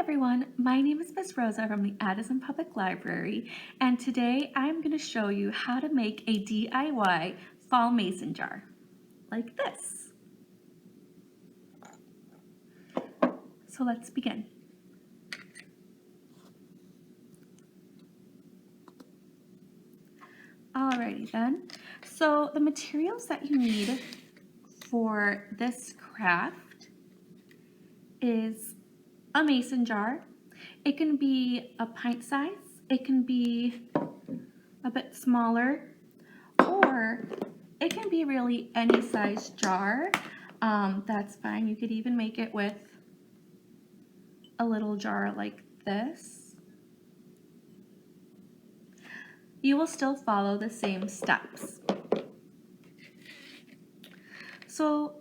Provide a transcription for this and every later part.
everyone, my name is Miss Rosa from the Addison Public Library, and today I'm going to show you how to make a DIY fall mason jar, like this. So let's begin. Alrighty then, so the materials that you need for this craft is a mason jar. It can be a pint size, it can be a bit smaller, or it can be really any size jar. That's fine. You could even make it with a little jar like this. You will still follow the same steps. So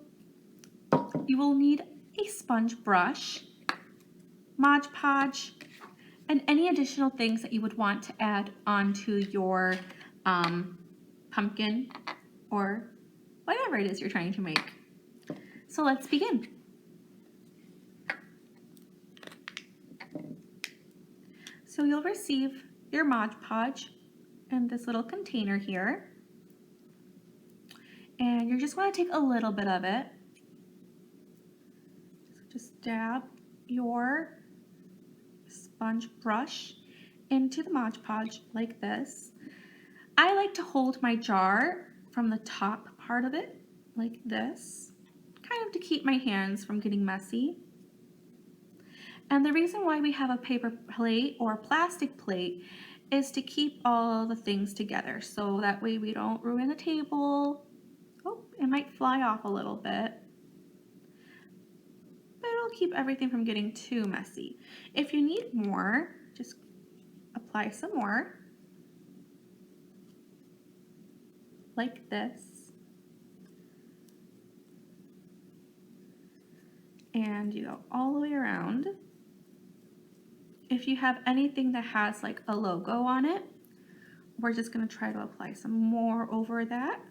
you will need a sponge brush, Mod Podge, and any additional things that you would want to add onto your pumpkin or whatever it is you're trying to make. So let's begin. So you'll receive your Mod Podge in this little container here. And you just want to take a little bit of it. So just dab your sponge brush into the Mod Podge like this. I like to hold my jar from the top part of it like this, kind of to keep my hands from getting messy. And the reason why we have a paper plate or plastic plate is to keep all the things together, so that way we don't ruin the table. Oh, it might fly off a little bit, but it'll keep everything from getting too messy. If you need more, just apply some more, like this. And you go all the way around. If you have anything that has like a logo on it, we're just going to try to apply some more over that.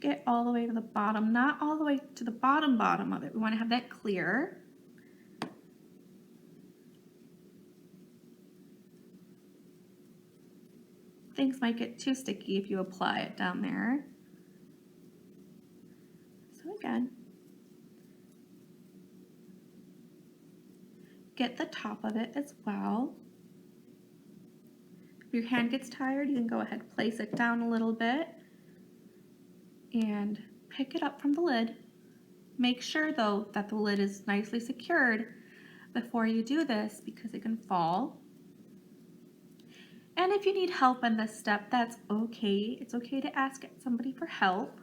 Get all the way to the bottom, not all the way to the bottom of it. We want to have that clear. Things might get too sticky if you apply it down there. So again, get the top of it as well. If your hand gets tired, you can go ahead and place it down a little bit and pick it up from the lid. Make sure though that the lid is nicely secured before you do this, because it can fall. And if you need help in this step, that's okay. It's okay to ask somebody for help.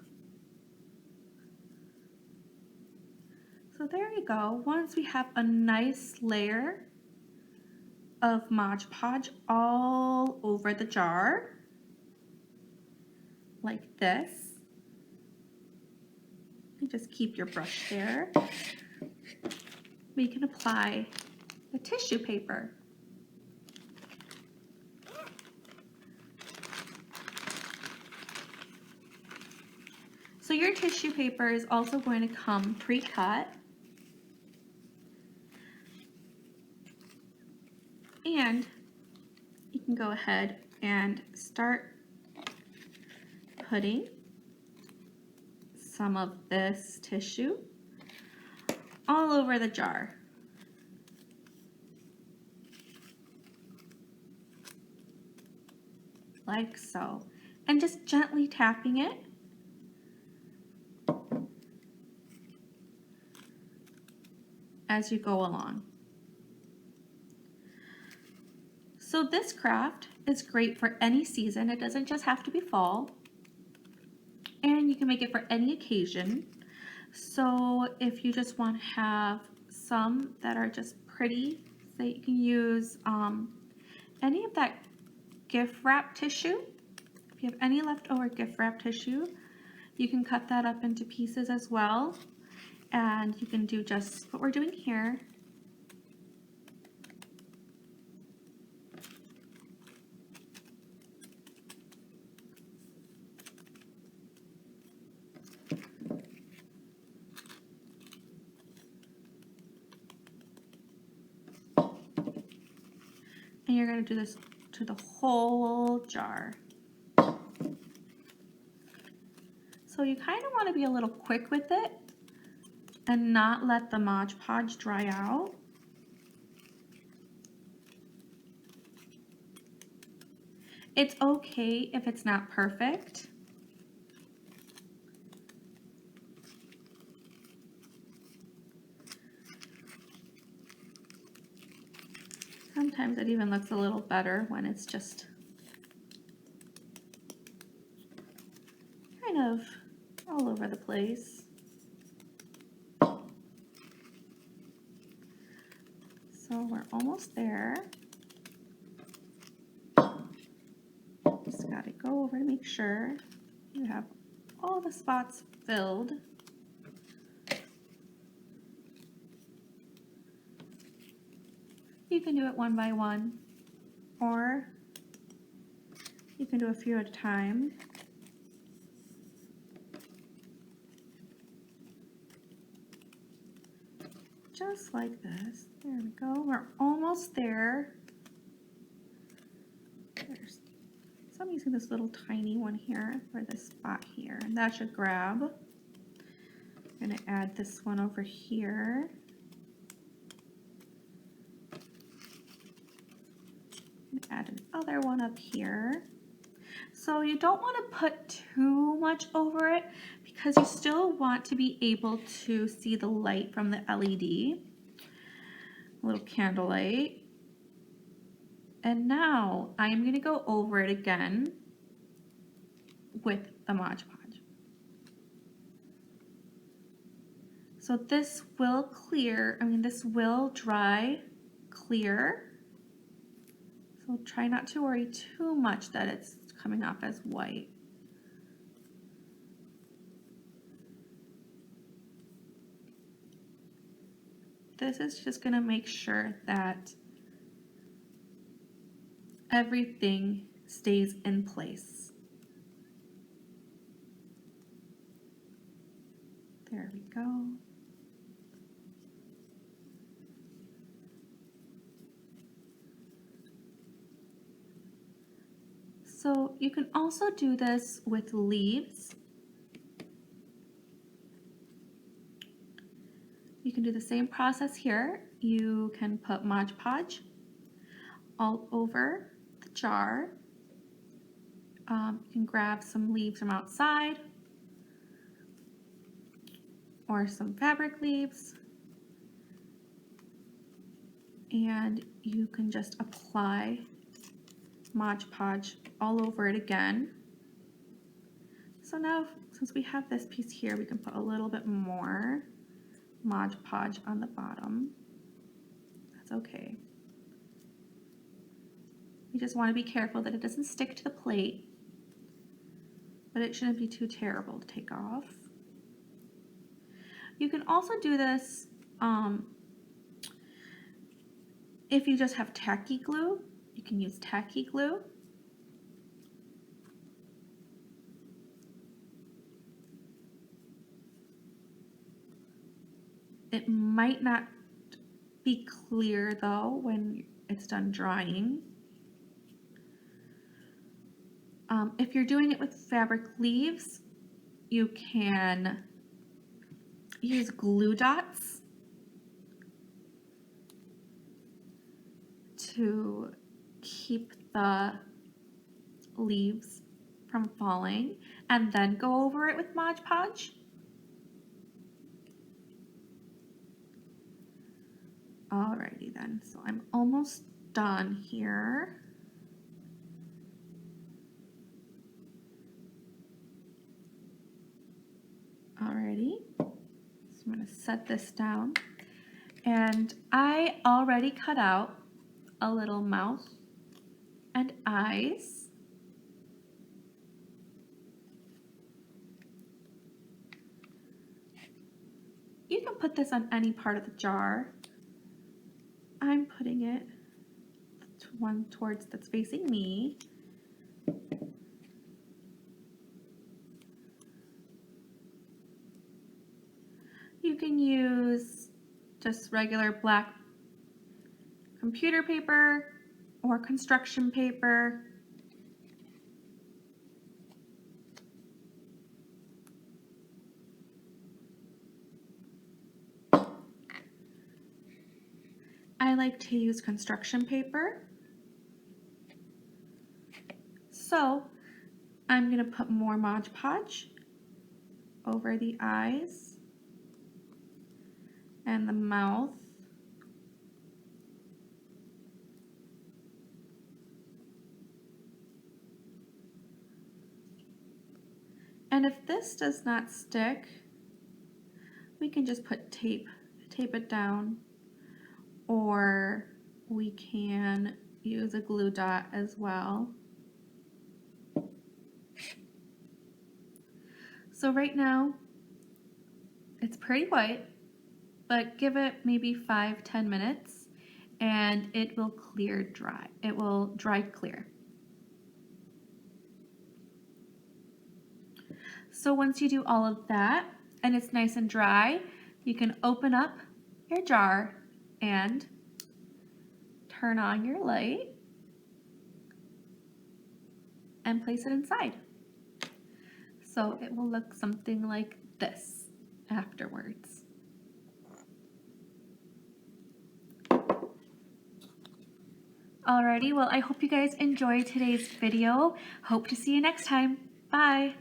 So there you go. Once we have a nice layer of Mod Podge all over the jar, like this, you just keep your brush there. We can apply the tissue paper. So your tissue paper is also going to come pre-cut. And you can go ahead and start putting some of this tissue all over the jar. Like so. And just gently tapping it. As you go along. So this craft is great for any season. It doesn't just have to be fall. And you can make it for any occasion. So if you just want to have some that are just pretty, so you can use any of that gift wrap tissue. If you have any leftover gift wrap tissue, you can cut that up into pieces as well. And you can do just what we're doing here. And you're going to do this to the whole jar. So you kind of want to be a little quick with it and not let the Mod Podge dry out. It's okay if it's not perfect. Sometimes it even looks a little better when it's just kind of all over the place. So we're almost there. Just gotta go over to make sure you have all the spots filled. You can do it one by one, or you can do a few at a time. Just like this. There we go. We're almost there. So I'm using this little tiny one here for this spot here, and that should grab. I'm going to add this one over here. And add another one up here. So you don't want to put too much over it because you still want to be able to see the light from the LED. A little candlelight. And now I'm going to go over it again with the Mod Podge. So this will clear, this will dry clear. So try not to worry too much that it's coming off as white. This is just going to make sure that everything stays in place. There we go. So you can also do this with leaves. You can do the same process here. You can put Mod Podge all over the jar. You can grab some leaves from outside or some fabric leaves, and you can just apply Mod Podge all over it again. So now, since we have this piece here, we can put a little bit more Mod Podge on the bottom. That's okay. You just want to be careful that it doesn't stick to the plate, but it shouldn't be too terrible to take off. You can also do this if you just have tacky glue. You can use tacky glue. It might not be clear though when it's done drying. If you're doing it with fabric leaves, you can use glue dots to keep the leaves from falling, and then go over it with Mod Podge. Alrighty then, so I'm almost done here. Alrighty, so I'm going to set this down, and I already cut out a little mouth and eyes. You can put this on any part of the jar. I'm putting it one towards that's facing me. You can use just regular black computer paper, or construction paper. I like to use construction paper. So I'm going to put more Mod Podge over the eyes and the mouth. And if this does not stick, we can just put tape it down, or we can use a glue dot as well. So right now, it's pretty white, but give it maybe 5-10 minutes and it will dry. It will dry clear. So once you do all of that and it's nice and dry, you can open up your jar and turn on your light and place it inside. So it will look something like this afterwards. Alrighty, well, I hope you guys enjoyed today's video. Hope to see you next time. Bye.